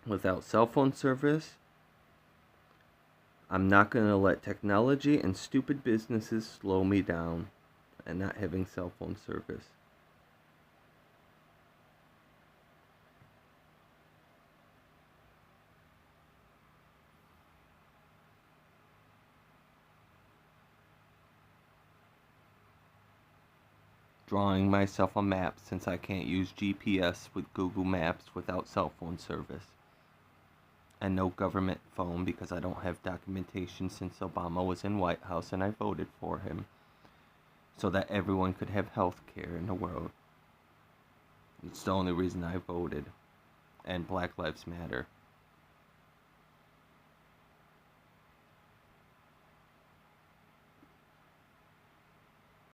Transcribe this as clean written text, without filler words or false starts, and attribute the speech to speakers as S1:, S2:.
S1: Without cell phone service, I'm not going to let technology and stupid businesses slow me down and not having cell phone service. Drawing myself a map since I can't use GPS with Google Maps without cell phone service. And no government phone because I don't have documentation since Obama was in White House and I voted for him. So that everyone could have health care in the world. It's the only reason I voted. And Black Lives Matter.